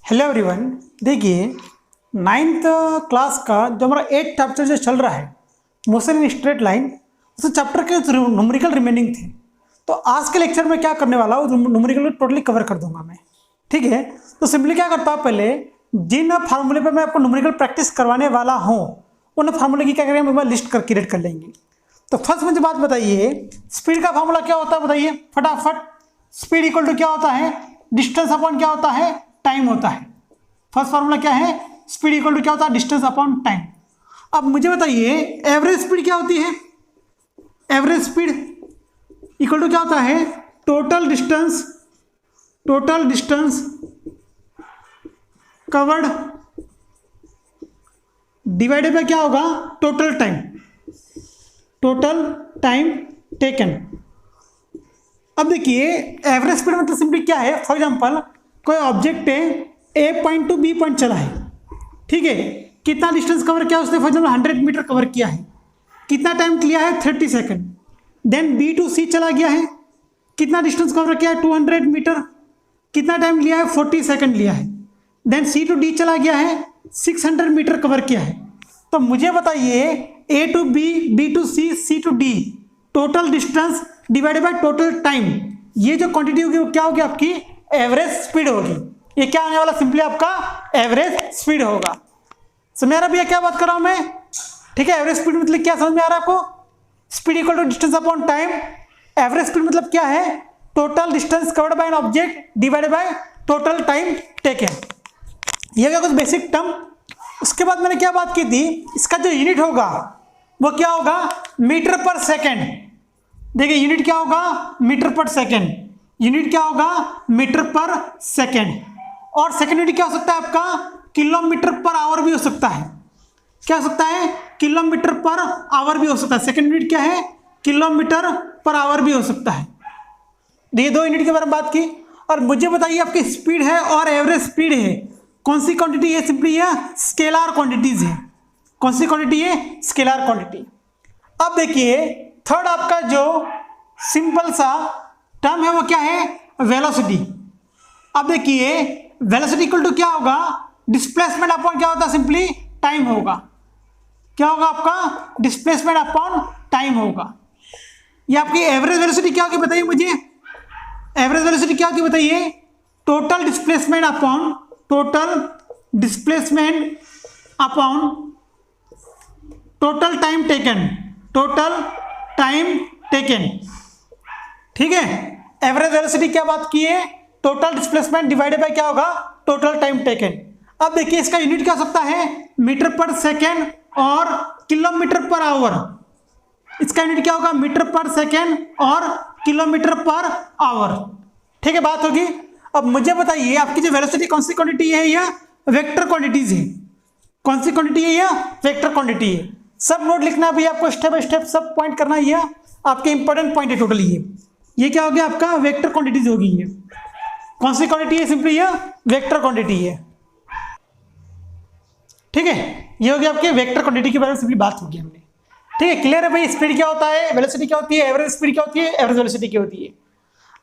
Hello everyone. देखिए, ninth class का जो हमारा 8th चैप्टर जो चल रहा है मोशन इन स्ट्रेट लाइन, उस चैप्टर के न्यूमेरिकल रिमेनिंग थे। तो आज के लेक्चर में क्या करने वाला हूँ, न्यूमेरिकल टोटली कवर कर दूंगा मैं। ठीक है, तो सिंपली क्या करता हूँ, पहले जिन फार्मूले पर मैं आपको न्यूमेरिकल प्रैक्टिस करवाने वाला हूँ उन फार्मूले की क्या करेंगे, मैं लिस्ट कर क्रिएट कर लेंगे। तो फर्स्ट मुझे बात बताइए, स्पीड का फार्मूला क्या होता है बताइए फटाफट। स्पीड इक्वल टू क्या होता है, डिस्टेंस अपॉन क्या होता है, टाइम होता है। फर्स्ट फार्मूला क्या है, स्पीड इक्वल टू क्या होता है, डिस्टेंस अपॉन टाइम। अब मुझे बताइए एवरेज स्पीड क्या होती है। एवरेज स्पीड इक्वल टू क्या होता है, total distance covered divided by क्या होगा, टोटल टाइम टेकन। अब देखिए एवरेज स्पीड मतलब सिंपली क्या है, फॉर एग्जांपल कोई ऑब्जेक्ट है ए पॉइंट टू बी पॉइंट चला है, ठीक है, कितना डिस्टेंस कवर किया उसने, फॉर एग्जांपल 100 मीटर कवर किया है, कितना टाइम लिया है 30 सेकंड। देन बी टू सी चला गया है, कितना डिस्टेंस कवर किया है 200 मीटर, कितना टाइम लिया है 40 सेकंड लिया है। देन सी टू डी चला गया है, 600 मीटर कवर किया है। तो मुझे बताइए A to B, B to C, C to D, total distance divided by total time, ये जो क्वांटिटी होगी वो क्या होगी, आपकी एवरेज स्पीड होगी। ये क्या आने वाला, सिंपली आपका एवरेज स्पीड होगा। समझ आ रहा भैया क्या बात कर रहा हूं मैं, ठीक है। एवरेज स्पीड मतलब क्या समझ में आ रहा है आपको, speed equal to distance upon time. Average speed मतलब क्या है, total distance covered by an object divided by total time taken. ये क्या कुछ बेसिक टर्म। उसके बाद मैंने क्या बात की थी, इसका जो यूनिट होगा वो क्या होगा, मीटर पर सेकेंड। देखिए यूनिट क्या होगा, मीटर पर सेकेंड। यूनिट क्या होगा, मीटर पर सेकेंड। और सेकेंड यूनिट क्या हो सकता है आपका, किलोमीटर पर आवर भी हो सकता है। क्या हो सकता है, किलोमीटर पर आवर भी हो सकता है। सेकेंड यूनिट क्या है, किलोमीटर पर आवर भी हो सकता है। ये दो यूनिट के बारे में बात की। और मुझे बताइए आपकी स्पीड है और एवरेज स्पीड है, कौन सी क्वांटिटी है, सिंपली ये स्केलर क्वांटिटीज है। कौन सी क्वांटिटी है, स्केलर क्वांटिटी। अब देखिए थर्ड आपका जो सिंपल सा टर्म है वो क्या है, वेलोसिटी। अब देखिए वेलोसिटी इक्वल टू क्या होगा, डिस्प्लेसमेंट अपॉन क्या होता है, सिंपली टाइम होगा। क्या होगा आपका, डिस्प्लेसमेंट अपॉन टाइम होगा। ये आपकी एवरेज वेलोसिटी क्या होगी बताइए मुझे, एवरेज वेलोसिटी क्या होगी बताइए, total displacement upon total time taken. ठीक है, एवरेज वेलोसिटी क्या बात की है, टोटल डिस्प्लेसमेंट डिवाइडेड बाय क्या होगा, टोटल टाइम टेकन। अब देखिए इसका यूनिट क्या हो सकता है, मीटर पर सेकेंड और किलोमीटर पर आवर। इसका यूनिट क्या होगा, मीटर पर सेकेंड और किलोमीटर पर आवर। ठीक है, बात होगी। अब मुझे बताइए आपकी जो वेलोसिटी कौन सी क्वांटिटी है, यह वेक्टर क्वांटिटीज है। कौन सी क्वांटिटी है, यह वेक्टर क्वांटिटी है। सब नोट लिखना भी आपको, स्टेप बाय स्टेप सब पॉइंट करना, है आपके इंपॉर्टेंट पॉइंट है टोटली। ये क्या हो गया आपका, वेक्टर क्वांटिटीज होगी। ये कौन सी क्वांटिटी है, सिंपली ये वेक्टर क्वांटिटी है। ठीक है, ये हो गया आपके वेक्टर क्वांटिटी के बारे में सिंपली बात होगी हमने। ठीक है, क्लियर है भाई। स्पीड क्या होता है, वेलोसिटी क्या होती है, एवरेज स्पीड क्या होती है, एवरेज वेलोसिटी क्या होती है।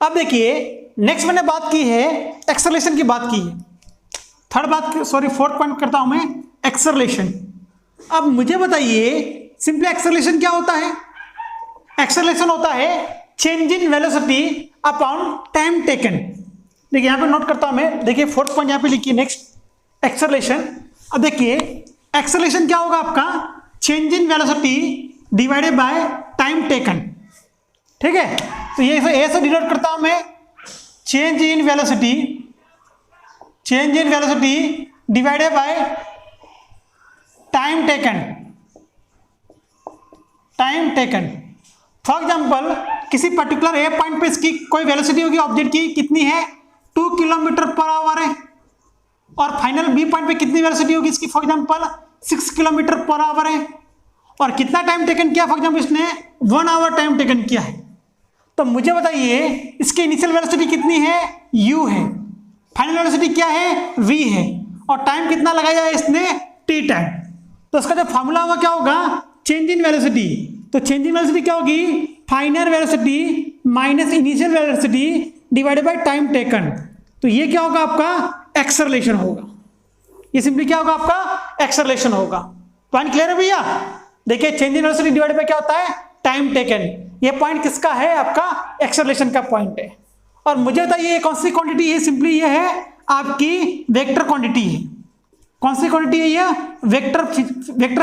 अब देखिए नेक्स्ट मैंने बात की है, एक्सेलरेशन की बात की है। फोर्थ पॉइंट करता हूं मैं, एक्सेलरेशन। अब मुझे बताइए सिंपली एक्सेलरेशन क्या होता है। एक्सेलरेशन होता है change in velocity upon time taken. देखिए यहां पे नोट करता हूं मैं, देखिए फोर्थ पॉइंट यहां पे लिखिए, नेक्स्ट एक्सेलरेशन। अब देखिए एक्सेलरेशन क्या होगा आपका, change in velocity divided by time taken. ठीक है, तो ये ऐसे डिनोट करता हूं मैं, change in velocity divided by time taken. For example किसी पर्टिकुलर ए पॉइंट पे इसकी कोई वेलोसिटी होगी ऑब्जेक्ट की, कितनी है 2 किलोमीटर पर आवर है। और फाइनल बी पॉइंट पे कितनी वेलोसिटी होगी इसकी, for example 6 kilometre per hour है। और कितना टाइम टेकन किया, फॉर एग्जाम्पल इसने 1 आवर टाइम टेकन किया है। तो मुझे बताइए इसकी इनिशियल वेलोसिटी कितनी है, u है, फाइनल वेलोसिटी क्या है, v है, और टाइम कितना लगाया है इसने, t टाइम। तो इसका जो फॉर्मूला होगा क्या होगा, चेंज इन वेलोसिटी। तो चेंज इन वेलोसिटी क्या होगी, final velocity minus initial velocity divided by time taken. तो ये क्या होगा आपका एक्सेलरेशन होगा। ये सिंपली क्या होगा, आपका एक्सेलरेशन होगा। पॉइंट क्लियर है भैया? देखिए change in velocity divide by क्या होता है, टाइम टेकन। ये पॉइंट किसका है, आपका एक्सेलरेशन का पॉइंट है। और मुझे बताइए ये कौन सी क्वांटिटी है, सिंपली ये है आपकी वेक्टर क्वांटिटी है। कौन सी क्वांटिटी है ये, वेक्टर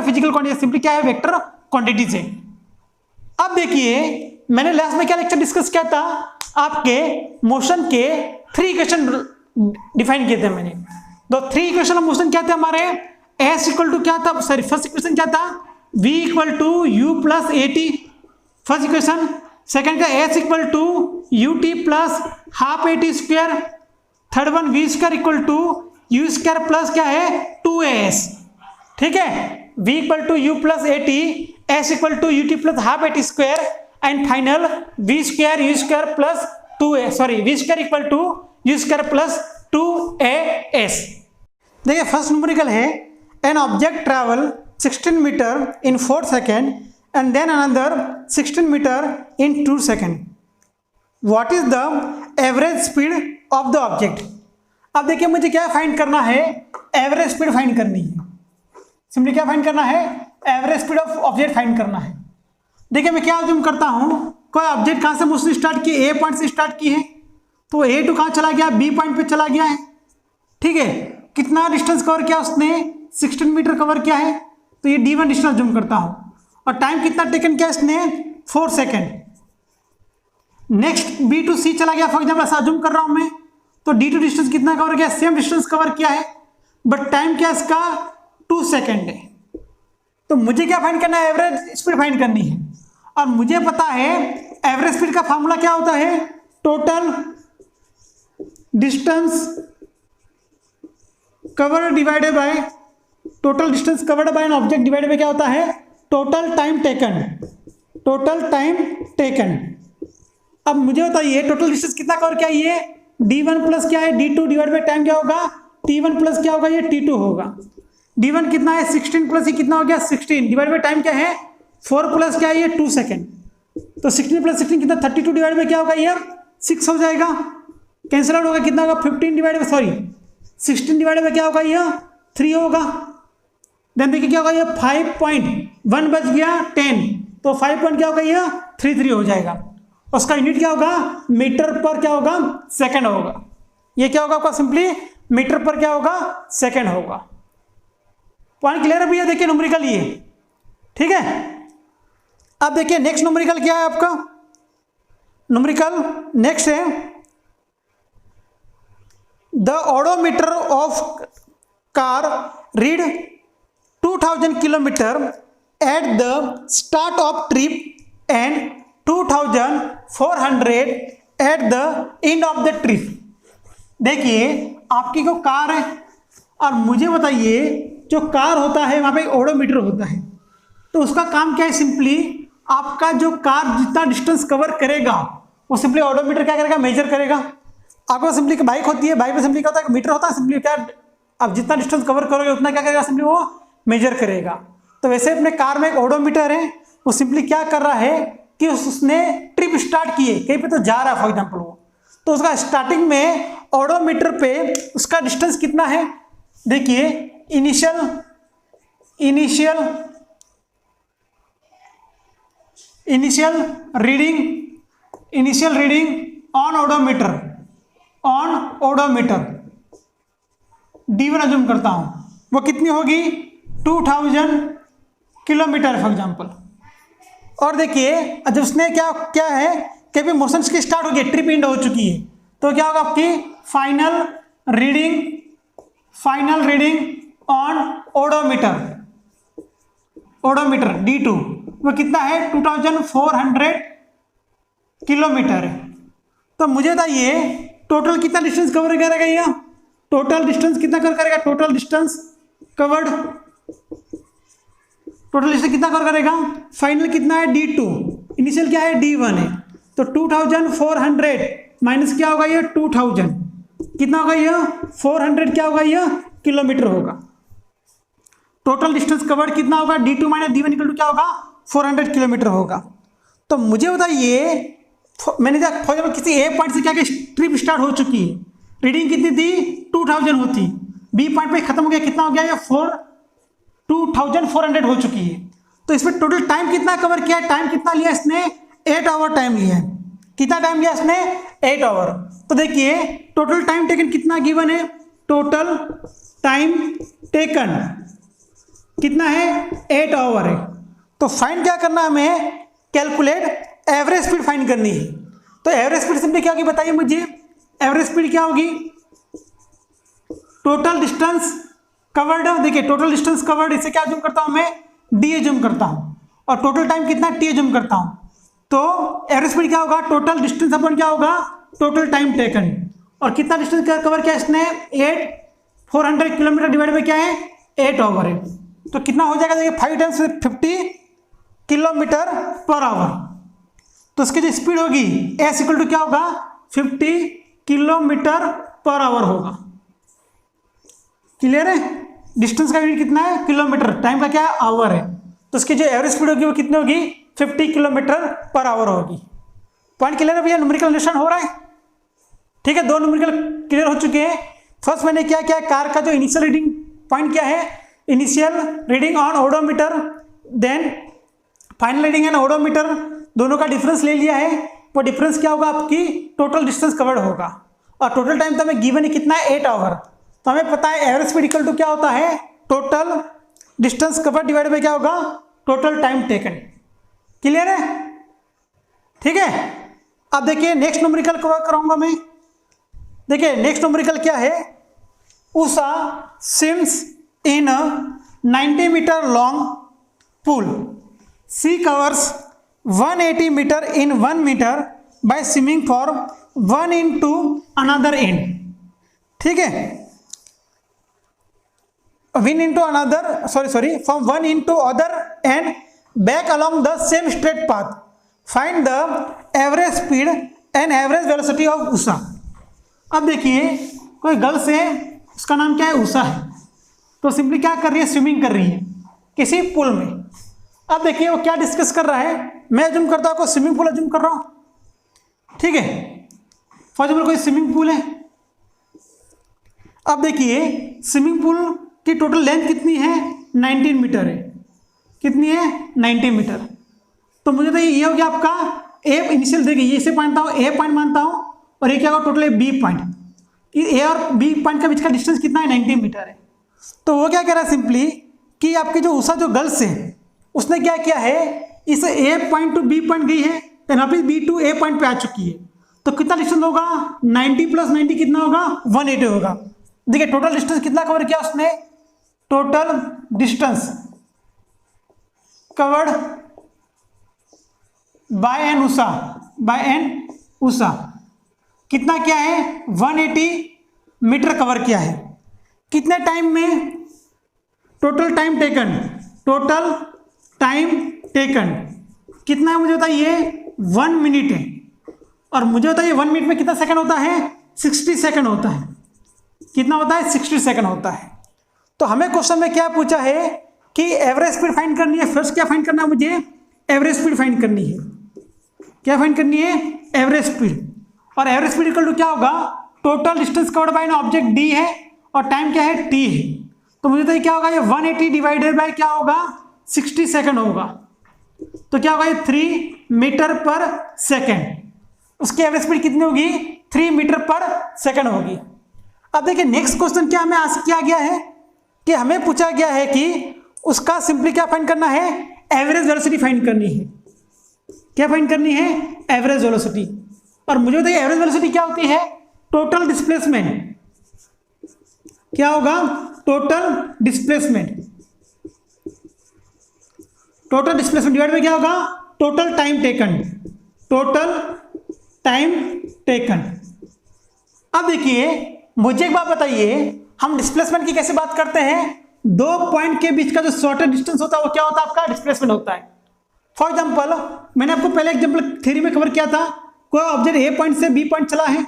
फिजिकल क्वांटिटी। सिंपली क्या है, वेक्टर क्वांटिटी से। अब देखिए मैंने लास्ट में क्या लेक्चर डिस्कस किया था, आपके मोशन के 3 इक्वेशन डिफाइन किए थे मैंने। तो 3 इक्वेशन ऑफ मोशन क्या थे हमारे, एस इक्वल टू क्या था, सॉरी फर्स्ट इक्वेशन क्या था, v equal to u plus a t, first equation. Second का s equal to u t plus half a t square. Third one v square equal to u square plus क्या है 2as। ठीक है, v equal to u plus a t, s equal to u t plus half a t square, and final v square u square plus 2a, sorry v square equal to u square plus 2as। देखिए first numerical है, an object travel 16 metre in 4 second and then another 16 metre in 2 second. What is the average speed of the object. अब देखिए मुझे क्या find करना है, average speed find करनी है। सिंपली क्या फाइंड करना है, average speed of object find करना है। देखिए मैं क्या अज्यूम करता हूं, कोई ऑब्जेक्ट कहां से मोशन स्टार्ट की, ए पॉइंट से स्टार्ट की है, तो ए टू कहां चला गया, बी पॉइंट पे चला गया है। ठीक है, कितना डिस्टेंस कवर किया उसने, 16 मीटर कवर किया है, तो ये d1 डिस्टेंस अज्यूम करता हूं। और टाइम कितना टेकन किया इसने, 4 सेकेंड। नेक्स्ट बी टू सी चला गया, फॉर एग्जाम्पल ऐसा अज्यूम कर रहा हूं मैं, तो d2 डिस्टेंस कितना कवर किया, सेम डिस्टेंस कवर किया है, बट टाइम क्या इसका 2 सेकेंड है। तो मुझे क्या फाइंड करना है, एवरेज स्पीड फाइंड करनी है। और मुझे पता है एवरेज स्पीड का फॉर्मूला क्या होता है, total distance covered divided by total distance covered by an object divided bye क्या होता है, total time taken. Total time taken. अब मुझे बताइए टोटल डिस्टेंस कितना कवर किया, ये d1 प्लस क्या है d2 डिवाइड बाय टाइम क्या होगा, t1 प्लस क्या होगा, ये t2 होगा। d1 कितना है 16 प्लस ये कितना हो गया 16 डिवाइड बाय टाइम क्या है 4 प्लस क्या है ये 2 सेकेंड। तो 16 प्लस 16 कितना 32 डिवाइड बाय क्या होगा, ये 6 हो जाएगा, कैंसिल आउट होगा, कितना होगा 15 divide by sorry 16 divide by क्या होगा, ये 3 होगा। देन देखिए क्या होगा, ये 5.1 बच गया 10, तो 5 पॉइंट क्या होगा, ये 33 हो जाएगा। उसका यूनिट क्या होगा, मीटर पर क्या होगा, सेकंड होगा। ये क्या होगा आपका, सिंपली मीटर पर क्या होगा, सेकंड होगा। पॉइंट क्लियर है भैया? देखिए न्यूमेरिकल ये, ठीक है। अब देखिए नेक्स्ट न्यूमेरिकल क्या है आपका, न्यूमेरिकल नेक्स्ट है the odometer of car read 2000 kilometre at the start of trip and 2400 at the end of the trip. देखिए आपकी जो कार है, और मुझे बताइए जो कार होता है वहां पे ओडोमीटर होता है, तो उसका काम क्या है, सिंपली आपका जो कार जितना डिस्टेंस कवर करेगा वो सिंपली ऑडोमीटर क्या करेगा, मेजर करेगा। आपको सिंपली बाइक होती है, बाइक में सिंपली क्या होता है, मीटर होता है, सिंपली क्या आप जितना डिस्टेंस कवर करोगे उतना क्या करेगा, सिंपली वो मेजर करेगा। तो वैसे अपने कार में एक ओडोमीटर है, वो सिंपली क्या कर रहा है कि उसने ट्रिप स्टार्ट की है, कहीं पे तो जा रहा है फॉर एग्जाम्पल वो, तो उसका स्टार्टिंग में ओडोमीटर पे उसका डिस्टेंस कितना है, देखिए initial reading on odometer d1 assume करता हूं, वो कितनी होगी 2000 किलोमीटर फॉर एग्जाम्पल। और देखिए जब उसने क्या है कि अभी मोशन की स्टार्ट हो गई, ट्रिप एंड हो चुकी है, तो क्या होगा आपकी final reading on odometer d2 वो कितना है 2400 किलोमीटर है। तो मुझे बताइए टोटल कितना डिस्टेंस कवर करेगा, ये टोटल डिस्टेंस कितना कवर करेगा, टोटल डिस्टेंस कितना कवर करेगा, फाइनल कितना है d2, इनिशियल क्या है d1 है, तो 2400 माइनस क्या होगा, ये 2000 कितना होगा, ये 400 क्या होगा, ये किलोमीटर होगा। टोटल डिस्टेंस कवर्ड कितना होगा, d2 minus d1 equal to क्या होगा 400 किलोमीटर होगा। तो मुझे बताइए मैंने फॉर एग्जाम्पल किसी ए पॉइंट से क्या ट्रिप स्टार्ट हो चुकी है, रीडिंग कितनी थी 2000 होती, बी पॉइंट पे खत्म हो गया, कितना हो गया ये 2400 हो चुकी है। तो इसमें टोटल टाइम कितना कवर किया है, टाइम कितना लिया इसने 8 आवर टाइम लिया है। कितना टाइम लिया इसने 8 आवर। तो देखिए टोटल टाइम टेकन कितना गिवन है, टोटल टाइम टेकन कितना है 8 आवर है। तो फाइंड क्या करना है हमें, कैलकुलेट एवरेज स्पीड फाइंड करनी है। तो एवरेज स्पीड सिंपली क्या होगी बताइए मुझे, एवरेज स्पीड क्या होगी, टोटल डिस्टेंस कवर्ड। देखिए टोटल डिस्टेंस कवर्ड, इसे क्या जूम करता हूं मैं, डी जूम करता हूं, और टोटल टाइम कितना टी जूम करता हूं। तो एवरेज स्पीड क्या होगा, टोटल डिस्टेंस अपन क्या होगा, टोटल टाइम टेकन। और कितना डिस्टेंस कवर किया इसने 400 किलोमीटर डिवाइड में क्या है 8 आवर है। तो कितना हो जाएगा देखिए 5 टाइम्स 50 किलोमीटर पर आवर। तो इसकी जो स्पीड होगी एस इक्वल टू क्या होगा 50 किलोमीटर पर आवर होगा। क्लियर है, डिस्टेंस का यूनिट कितना है किलोमीटर, टाइम का क्या है आवर है। तो इसकी जो एवरेज स्पीड होगी वो कितनी होगी 50 किलोमीटर पर आवर होगी। पॉइंट क्लियर है भैया, न्यूमेरिकल अंडरस्टैंड हो रहा है। ठीक है, 2 न्यूमेरिकल क्लियर हो चुके हैं। फर्स्ट मैंने क्या किया, कार का जो इनिशियल रीडिंग पॉइंट क्या है, initial reading on odometer, then final reading and odometer, दोनों का डिफरेंस ले लिया है। वो डिफरेंस क्या होगा, आपकी टोटल डिस्टेंस कवर्ड होगा। और टोटल टाइम तो हमें गिवन है कितना है 8 आवर। तो हमें पता है एवरेज स्पीड इक्वल टू क्या होता है, total distance covered divide by क्या होगा, टोटल टाइम टेकन। क्लियर है, ठीक है। अब देखिए नेक्स्ट न्यूमेरिकल कवर कराऊंगा मैं। देखिए नेक्स्ट न्यूमेरिकल क्या है, Usha swims in 90 metre long pool, she covers 180 metre in 1 metre by swimming for 1 into another end. ठीक है, one into another sorry from 1 into other end back along the same straight path, find the average speed and average velocity of Usha. अब देखिए कोई girls है, उसका नाम क्या है उषा है, तो सिंपली क्या कर रही है, स्विमिंग कर रही है किसी पूल में। अब देखिए वो क्या डिस्कस कर रहा है, मैं अज्यूम करता हूँ कोई स्विमिंग पूल अज्यूम कर रहा हूँ। ठीक है, फॉर एग्जाम्पल कोई स्विमिंग पूल है। अब देखिए स्विमिंग पूल की टोटल लेंथ कितनी है 19 मीटर है। कितनी है 90 मीटर। तो मुझे तो ये हो गया आपका ए इनिशियल, देखिए ये इसे मानता हूँ ए पॉइंट मानता हूँ, और ये क्या होगा टोटल बी पॉइंट। ए और बी पॉइंट के बीच का डिस्टेंस कितना है 90 मीटर है। तो वो क्या कह रहा है सिंपली कि आपकी जो उषा जो गर्ल्स है उसने क्या किया है, इस ए पॉइंट टू बी पॉइंट गई है, तो यहाँ पे बी टू ए पॉइंट पे आ चुकी है। तो कितना डिस्टेंस होगा 90 + 90 कितना होगा 180 होगा। देखिए टोटल डिस्टेंस कितना कवर किया उसने, total distance covered by an Usha कितना क्या है 180 मीटर कवर किया है। कितने टाइम में, टोटल टाइम टेकन कितना है मुझे बताइए 1 मिनट है। और मुझे बताइए 1 मिनट में कितना सेकंड होता है 60 सेकंड होता है। कितना होता है 60 सेकंड होता है। तो हमें क्वेश्चन में क्या पूछा है कि एवरेज स्पीड फाइंड करनी है। फर्स्ट क्या फाइंड करना है मुझे, एवरेज स्पीड फाइंड करनी है। क्या फाइंड करनी है, एवरेज स्पीड। और एवरेज स्पीड इक्वल टू क्या होगा, total distance covered by an object D है और टाइम क्या है टी है। तो मुझे तो क्या होगा, ये 180 डिवाइडेड बाय क्या होगा 60 सेकंड होगा। तो क्या होगा ये 3 मीटर पर सेकंड। उसकी एवरेज स्पीड कितनी होगी 3 मीटर पर सेकंड होगी। अब देखिए नेक्स्ट क्वेश्चन क्या हमें आस्क किया गया है कि हमें पूछा गया है कि उसका सिंपली क्या फाइंड करना है, एवरेज वेलोसिटी फाइंड करनी है। क्या फाइंड करनी है, एवरेज वेलोसिटी। और मुझे बताइए एवरेज वेलोसिटी क्या होती है, टोटल डिस्प्लेसमेंट। क्या होगा, टोटल डिस्प्लेसमेंट डिवाइड में क्या होगा, टोटल टाइम टेकन। अब देखिए मुझे एक बात बताइए, हम डिस्प्लेसमेंट की कैसे बात करते हैं, 2 पॉइंट के बीच का जो शॉर्टेस्ट डिस्टेंस होता है वो क्या होता है आपका डिस्प्लेसमेंट होता है। फॉर एग्जांपल मैंने आपको पहले एग्जांपल थ्योरी में कवर किया था, कोई ऑब्जेक्ट ए पॉइंट से बी पॉइंट चला है।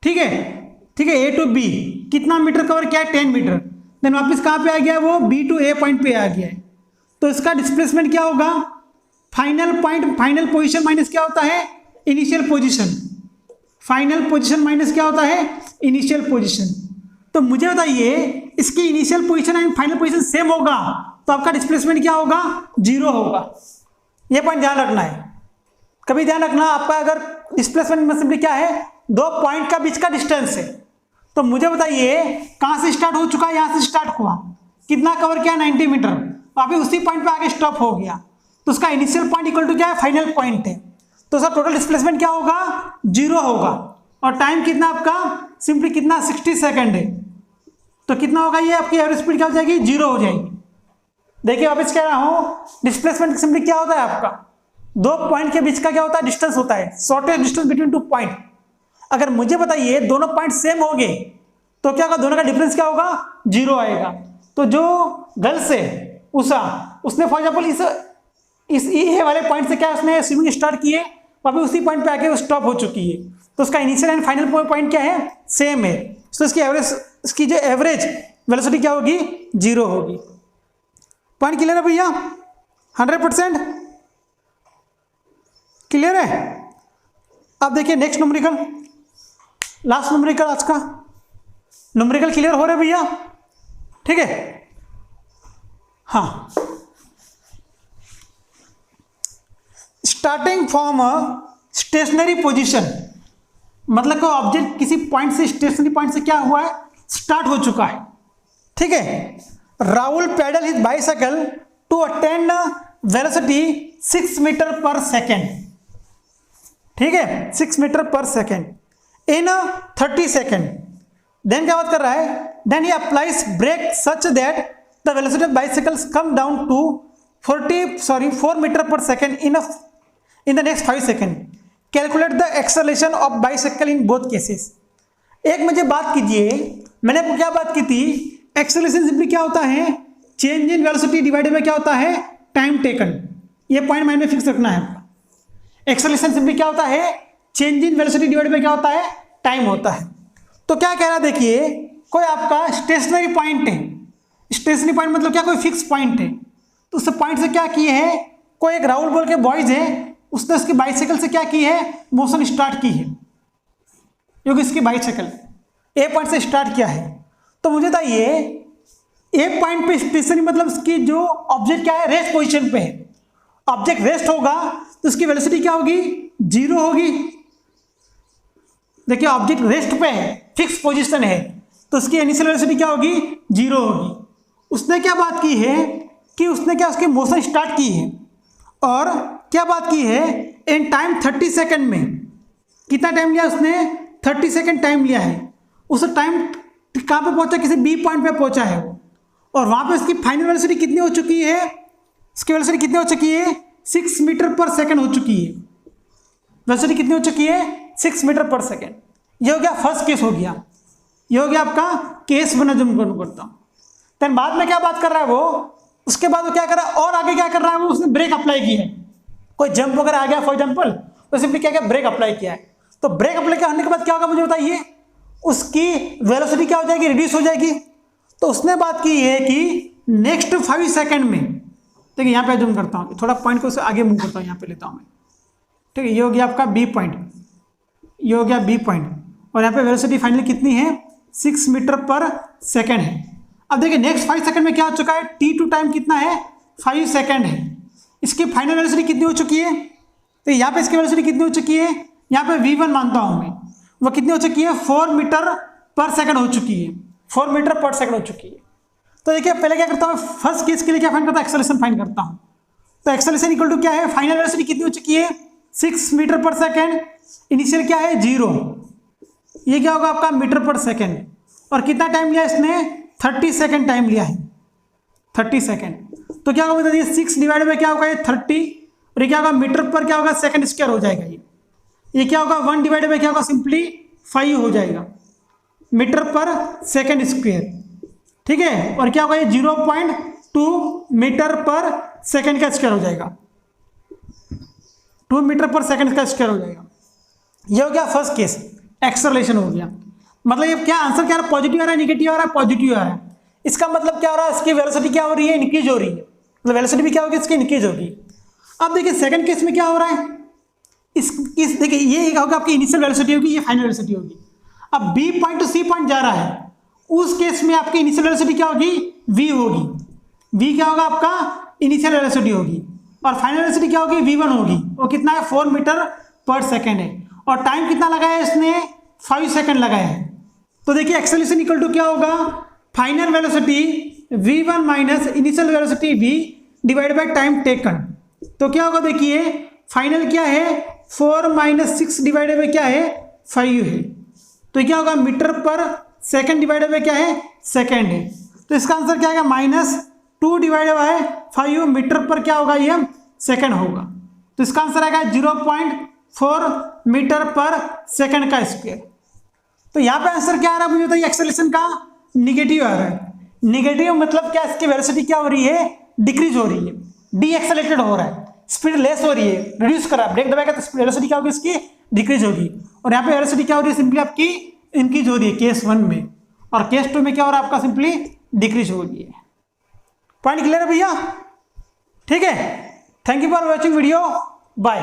ठीक है ए टू बी कितना मीटर कवर किया है 10 मीटर, देन वापस कहाँ पे आ गया वो बी टू ए पॉइंट पे आ गया है। तो इसका डिस्प्लेसमेंट क्या होगा, फाइनल पोजीशन माइनस क्या होता है initial position. Final position minus क्या होता है, इनिशियल पोजीशन। तो मुझे बताइए इसकी initial position and final position same होगा तो आपका डिस्प्लेसमेंट क्या होगा, 0 होगा। ये पॉइंट ध्यान रखना है, कभी ध्यान रखना आपका अगर डिस्प्लेसमेंट में सिंपली क्या है, दो पॉइंट का बीच का डिस्टेंस है। तो मुझे बताइए कहां से स्टार्ट हो चुका है, यहां से स्टार्ट हुआ, कितना कवर किया, 90 मीटर, अभी उसी पॉइंट पे आगे स्टॉप हो गया, तो उसका इनिशियल पॉइंट इक्वल टू क्या है, फाइनल पॉइंट है। तो उसका टोटल डिस्प्लेसमेंट क्या होगा, 0 होगा। और टाइम कितना आपका, सिंपली कितना, 60 सेकेंड है। तो कितना होगा, ये आपकी एवरेज स्पीड क्या हो जाएगी, 0 हो जाएगी। देखिए वापस कह रहा हूं, डिस्प्लेसमेंट सिंपली क्या होता है आपका, दो पॉइंट के बीच का क्या होता है, डिस्टेंस होता है, shortest distance between two point. अगर मुझे बताइए दोनों पॉइंट सेम होंगे तो क्या होगा, दोनों का डिफरेंस क्या होगा, 0 आएगा। तो जो गर्ल्स है उषा, उसने फॉर एग्जाम्पल इस ए वाले पॉइंट से क्या उसने स्विमिंग स्टार्ट की है, अभी उसी पॉइंट पे आके स्टॉप हो चुकी है। तो उसका इनिशियल एंड फाइनल पॉइंट क्या है, सेम है। तो इसकी जो एवरेज वेलोसिटी क्या होगी, 0 होगी। पॉइंट क्लियर है भैया, 100% क्लियर है। अब देखिए नेक्स्ट न्यूमेरिकल, लास्ट न्यूमेरिकल आज का। न्यूमेरिकल क्लियर हो रहे भैया, ठीक है। हाँ, स्टार्टिंग फ्रॉम स्टेशनरी पोजीशन, मतलब कोई ऑब्जेक्ट किसी पॉइंट से, स्टेशनरी पॉइंट से क्या हुआ है, स्टार्ट हो चुका है, ठीक है। Rahul pedal his bicycle to attend velocity 6 metre per second, ठीक है, 6 मीटर पर सेकेंड इन 30 सेकेंड। देन क्या बात कर रहा है, then he applies brake such that the velocity of bicycles come down to 4 metre per second in the next 5 second. Calculate the acceleration of bicycle in both cases. एक मुझे बात कीजिए, मैंने आपको क्या बात की थी, एक्सेलरेशन सिंपली क्या होता है, change in velocity divided by क्या होता है, टाइम टेकन। ये पॉइंट माइंड में फिक्स रखना है आपका। एक्सेलरेशन सिंपली क्या होता है, change in velocity divided by क्या होता है, टाइम होता है। तो क्या कह रहा है, देखिए कोई आपका स्टेशनरी पॉइंट है, स्टेशनरी पॉइंट मतलब क्या, कोई फिक्स पॉइंट है। तो उस पॉइंट से क्या किए है, कोई एक राहुल बोल के बॉयज है, उसने उसकी बाइसाइकिल से क्या की है, मोशन स्टार्ट की है, क्योंकि इसकी बाइसाइकिल ए पॉइंट से स्टार्ट किया है। तो मुझे बताइए ए पॉइंट पे स्टेशनरी मतलब उसकी जो ऑब्जेक्ट क्या है, रेस्ट पोजीशन पे है। ऑब्जेक्ट रेस्ट होगा तो उसकी वेलोसिटी क्या होगी, 0 होगी। देखिए ऑब्जेक्ट रेस्ट पे है, फिक्स पोजीशन है, तो उसकी इनिशियल वेलोसिटी क्या होगी, 0 होगी। उसने क्या बात की है कि उसने क्या उसकी मोशन स्टार्ट की है, और क्या बात की है, इन टाइम 30 सेकेंड में। कितना टाइम लिया उसने, 30 सेकेंड टाइम लिया है। उस टाइम कहाँ पे पहुंचा, किसी बी पॉइंट पे पहुंचा है वो, और वहां पे उसकी फाइनल वेलोसिटी कितनी हो चुकी है, इसकी वेलोसिटी कितनी हो चुकी है, 6 मीटर पर सेकेंड हो चुकी है। वेलोसिटी कितनी हो चुकी है, 6 मीटर पर सेकेंड। ये हो गया फर्स्ट केस, हो गया ये हो गया आपका केस बना, जो मैं करता हूँ। देन बाद में क्या बात कर रहा है वो, उसके बाद वो क्या कर रहा है, और आगे क्या कर रहा है वो, उसने ब्रेक अप्लाई की है। कोई जंप वगैरह आ गया फॉर एग्जाम्पल, तो सिंपली क्या किया, ब्रेक अप्लाई किया है। तो ब्रेक अप्लाई करने के बाद क्या होगा मुझे बताइए, उसकी वेलोसिटी क्या हो जाएगी, रिड्यूस हो जाएगी। तो उसने बात की है कि नेक्स्ट 5 सेकेंड में, देखिए यहाँ पे जूम करता हूँ, थोड़ा पॉइंट को आगे मूव करता हूँ, यहाँ पे लेता हूँ मैं, ठीक है। ये हो गया आपका बी पॉइंट, ये हो गया बी पॉइंट, और यहाँ पे वेलोसिटी फाइनली कितनी है, 6 मीटर पर सेकेंड है। अब देखिए नेक्स्ट 5 सेकेंड में क्या हो चुका है, t2 टाइम कितना है, 5 सेकेंड है। इसकी फाइनल वेलोसिटी कितनी हो चुकी है, तो यहाँ पे इसकी वेलोसिटी कितनी हो चुकी है, यहाँ पे v1 मानता हूँ मैं, वो कितनी हो चुकी है, 4 मीटर पर सेकेंड हो चुकी है, 4 मीटर पर सेकेंड हो चुकी है। तो देखिए पहले क्या करता हूँ, फर्स्ट केस के लिए क्या फाइंड करता हूँ, एक्सेलरेशन फाइंड करता हूँ। तो एक्सेलरेशन इक्वल टू क्या है, फाइनल वेलोसिटी कितनी हो चुकी है, 6 मीटर पर सेकेंड, इनिशियल क्या है 0, ये क्या होगा आपका मीटर पर सेकेंड, और कितना टाइम लिया इसने, 30 सेकेंड टाइम लिया है, 30 सेकेंड। तो क्या होगा, 6 डिवाइड बाय क्या होगा, ये 30, और ये क्या होगा मीटर पर क्या होगा, सेकेंड स्क्वायर हो जाएगा। ये क्या होगा, 1 डिवाइड बाय क्या होगा, सिंपली 5 हो जाएगा, मीटर पर सेकेंड स्क्वायर, ठीक है। और क्या होगा, ये 0.2 मीटर पर सेकेंड का स्क्वायर हो जाएगा, 2 मीटर पर सेकेंड का स्क्वायर हो जाएगा। ये हो गया फर्स्ट केस, एक्सेलरेशन हो गया। मतलब ये क्या आंसर क्या आ रहा है, पॉजिटिव आ रहा है, निगेटिव आ रहा है, पॉजिटिव आ रहा है। इसका मतलब क्या हो रहा है, इसकी वेलोसिटी क्या हो रही है, इंक्रीज हो रही है, मतलब वेलोसिटी भी क्या होगी, इसकी इंक्रीज होगी। अब देखिए सेकंड केस में क्या हो रहा है, इस देखिए ये होगा आपकी इनिशियल वेलोसिटी होगी, ये फाइनल वेलोसिटी होगी। अब B point to C point जा रहा है, उस केस में आपकी इनिशियल वेलोसिटी क्या होगी, v होगी। v क्या होगा आपका इनिशियल वेलोसिटी होगी, और फाइनल वेलोसिटी क्या होगी, v1 होगी। वो कितना है 4 मीटर पर सेकेंड है, और टाइम कितना लगाया है इसने 5 सेकेंड लगाया है। तो देखिए एक्सेलरेशन इक्वल टू क्या होगा, final velocity v1 minus initial velocity v divide by time taken. तो क्या होगा देखिए फाइनल क्या है 4 माइनस 6 डिवाइडेड बाय क्या है 5 है। तो क्या होगा metre per second divided by क्या है सेकेंड है। तो इसका आंसर क्या आएगा -2 डिवाइडेड बाय 5 मीटर पर क्या होगा ये सेकेंड होगा। तो इसका आंसर आएगा 0.4 मीटर पर सेकेंड का स्क्वायर। तो यहाँ पे आंसर क्या आ रहा है मुझे, तो ये एक्सेलरेशन का निगेटिव आ रहा है। निगेटिव मतलब क्या, इसकी वेलोसिटी क्या हो रही है, डिक्रीज हो रही है, डी एक्सेलेटेड हो रहा है, स्पीड लेस हो रही है, रिड्यूस करा, ब्रेक दबाएगा तो वेलोसिटी क्या होगी इसकी डिक्रीज होगी। और यहाँ पे वेलोसिटी क्या हो रही है सिंपली आपकी इंक्रीज हो रही है केस 1 में, और केस 2 में क्या हो रहा है आपका सिंपली डिक्रीज हो रही है। पॉइंट क्लियर है भैया, ठीक है। Thank you for watching video, bye.